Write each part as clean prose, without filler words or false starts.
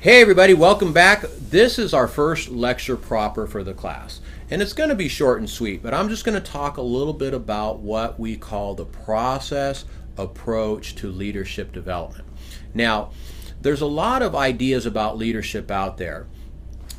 Hey everybody, welcome back. This is our first lecture proper for the class. And it's going to be short and sweet, but I'm just going to talk a little bit about what we call the process approach to leadership development. Now, there's a lot of ideas about leadership out there,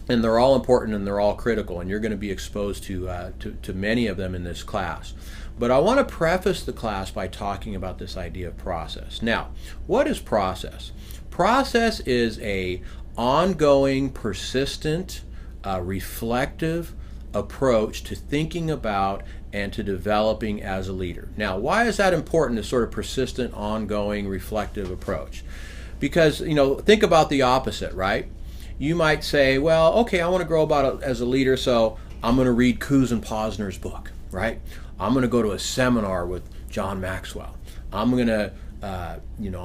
and they're all important and they're all critical, and you're going to be exposed to many of them in this class. But I want to preface the class by talking about this idea of process. Now, what is process? Process is a ongoing, persistent, reflective approach to thinking about and to developing as a leader. Now, why is that important, this sort of persistent, ongoing, reflective approach? Because, think about the opposite, right? You might say, well, okay, I want to grow as a leader, so I'm going to read Kouzes and Posner's book, right? I'm going to go to a seminar with John Maxwell. I'm going to I'm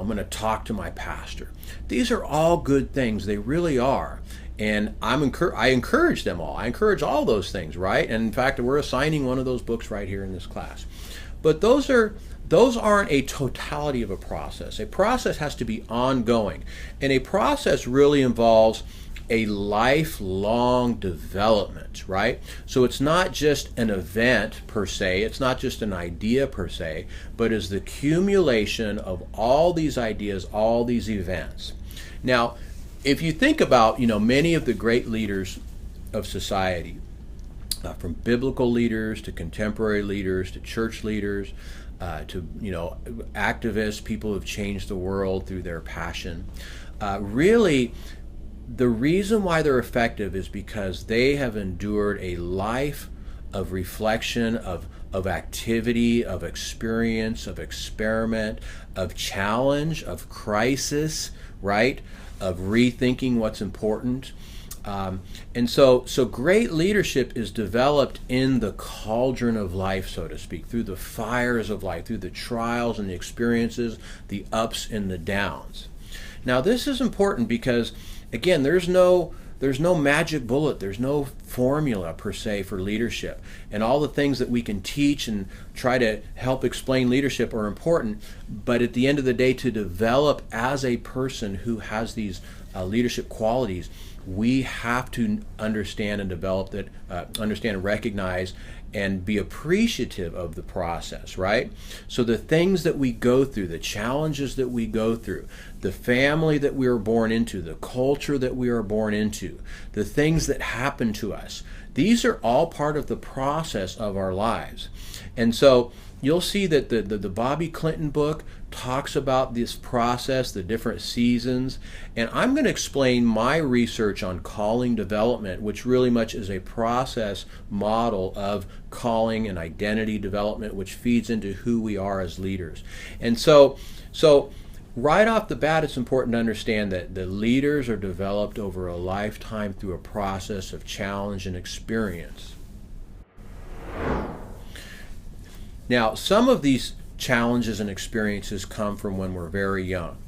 going to talk to my pastor. These are all good things. They really are. And I encourage them all. I encourage all those things, right? And in fact, we're assigning one of those books right here in this class. But those aren't a totality of a process. A process has to be ongoing. And a process really involves a lifelong development, right? So it's not just an event per se, it's not just an idea per se, but is the accumulation of all these ideas, all these events. Now, if you think about, many of the great leaders of society, from biblical leaders to contemporary leaders to church leaders, to activists, people who've changed the world through their passion, really, the reason why they're effective is because they have endured a life of reflection, of activity, of experience, of experiment, of challenge, of crisis, right? Of rethinking what's important. And so great leadership is developed in the cauldron of life, so to speak, through the fires of life, through the trials and the experiences, the ups and the downs. Now, this is important because, again, there's no magic bullet. There's no formula per se for leadership. And all the things that we can teach and try to help explain leadership are important. But at the end of the day, to develop as a person who has these leadership qualities, we have to understand and develop that, understand and recognize and be appreciative of the process, right? So the things that we go through, the challenges that we go through, the family that we are born into, the culture that we are born into, the things that happen to us, these are all part of the process of our lives. And so you'll see that the Bobby Clinton book talks about this process, the different seasons, and I'm going to explain my research on calling development, which really much is a process model of calling and identity development, which feeds into who we are as leaders. And so right off the bat, it's important to understand that the leaders are developed over a lifetime through a process of challenge and experience. Now, some of these challenges and experiences come from when we're very young.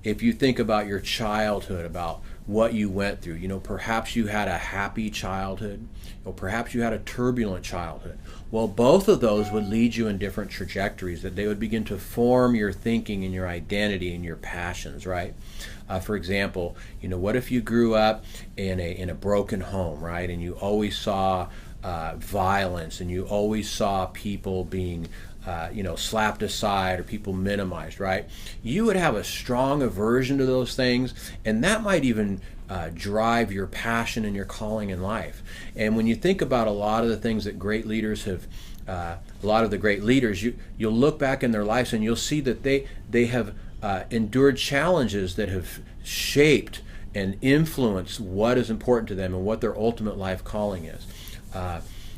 If you think about your childhood, about what you went through, perhaps you had a happy childhood, or perhaps you had a turbulent childhood. Well, both of those would lead you in different trajectories, that they would begin to form your thinking and your identity and your passions, right? For example, what if you grew up in a broken home, right? And you always saw violence, and you always saw people being slapped aside or people minimized, right? You would have a strong aversion to those things, and that might even drive your passion and your calling in life. And when you think about a lot of the things that great leaders have, a lot of the great leaders, you'll look back in their lives and you'll see that they have endured challenges that have shaped and influenced what is important to them and what their ultimate life calling is.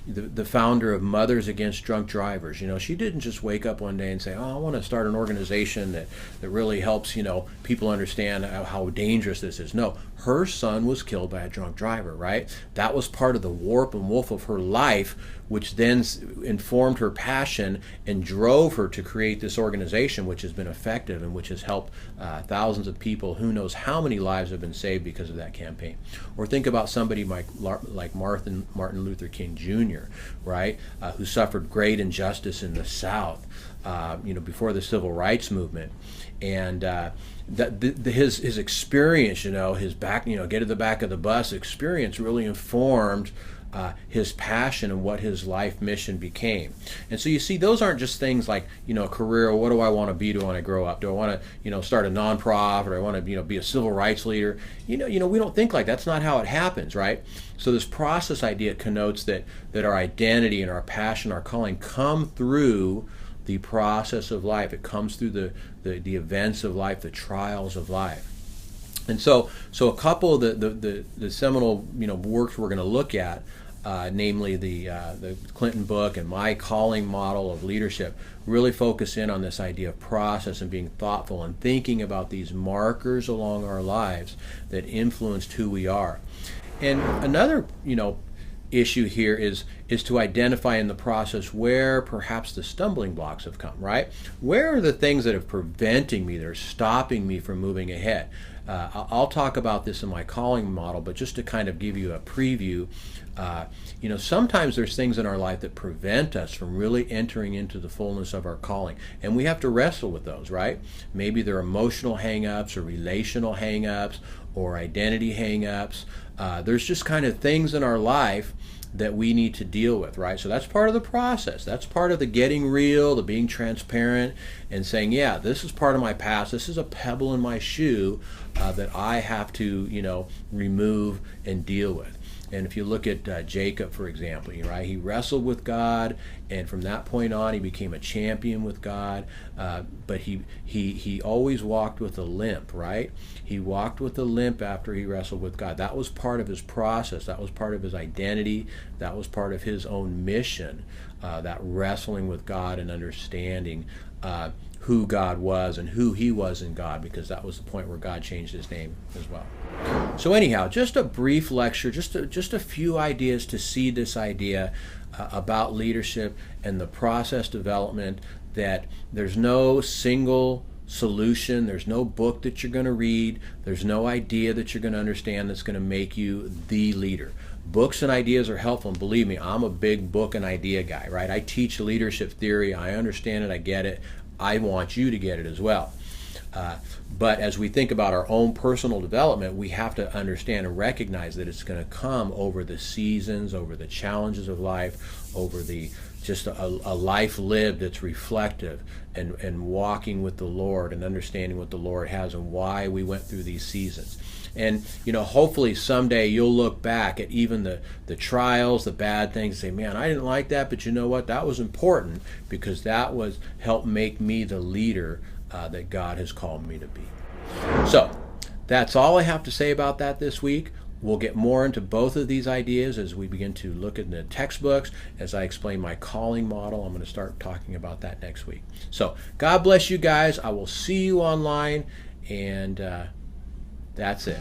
The founder of Mothers Against Drunk Drivers, she didn't just wake up one day and say, I want to start an organization that really helps, people understand how dangerous this is. No, her son was killed by a drunk driver, right? That was part of the warp and woof of her life, which then informed her passion and drove her to create this organization, which has been effective and which has helped thousands of people. Who knows how many lives have been saved because of that campaign. Or think about somebody like Martin Luther King Jr., right, who suffered great injustice in the South, before the Civil Rights Movement. And his experience, his back, get to the back of the bus experience really informed his passion and what his life mission became. And so you see, those aren't just things like, a career, what do I want to be when I grow up? Do I want to, start a nonprofit, or I want to, be a civil rights leader? We don't think like that. That's not how it happens, right? So this process idea connotes that our identity and our passion, our calling come through the process of life. It comes through the events of life, the trials of life. And so a couple of the seminal works we're going to look at, namely the Clinton book and My Calling Model of Leadership, really focus in on this idea of process and being thoughtful and thinking about these markers along our lives that influenced who we are. And another issue here is to identify in the process where perhaps the stumbling blocks have come, right? Where are the things that are preventing me, that are stopping me from moving ahead? I'll talk about this in my calling model, but just to kind of give you a preview, sometimes there's things in our life that prevent us from really entering into the fullness of our calling, and we have to wrestle with those, right? Maybe they're emotional hang-ups or relational hang-ups or identity hang-ups. There's just kind of things in our life that we need to deal with, right? So that's part of the process. That's part of the getting real, the being transparent, and saying, yeah, this is part of my past. This is a pebble in my shoe that I have to, remove and deal with. And if you look at Jacob, for example, right, he wrestled with God, and from that point on, he became a champion with God. But he always walked with a limp, right? He walked with a limp after he wrestled with God. That was part of his process. That was part of his identity. That was part of his own mission. That wrestling with God and understanding who God was and who he was in God, because that was the point where God changed his name as well. So anyhow, just a brief lecture, just a few ideas to see this idea about leadership and the process development, that there's no single solution, there's no book that you're going to read, there's no idea that you're going to understand that's going to make you the leader. Books and ideas are helpful, and believe me, I'm a big book and idea guy, right? I teach leadership theory, I understand it, I get it, I want you to get it as well. But as we think about our own personal development, we have to understand and recognize that it's going to come over the seasons, over the challenges of life, over just a life lived that's reflective and walking with the Lord and understanding what the Lord has and why we went through these seasons. And hopefully someday you'll look back at even the trials, the bad things, and say, man, I didn't like that, but you know what? That was important, because that was helped make me the leader that God has called me to be. So that's all I have to say about that this week. We'll get more into both of these ideas as we begin to look at the textbooks, as I explain my calling model. I'm going to start talking about that next week. So God bless you guys. I will see you online, and that's it.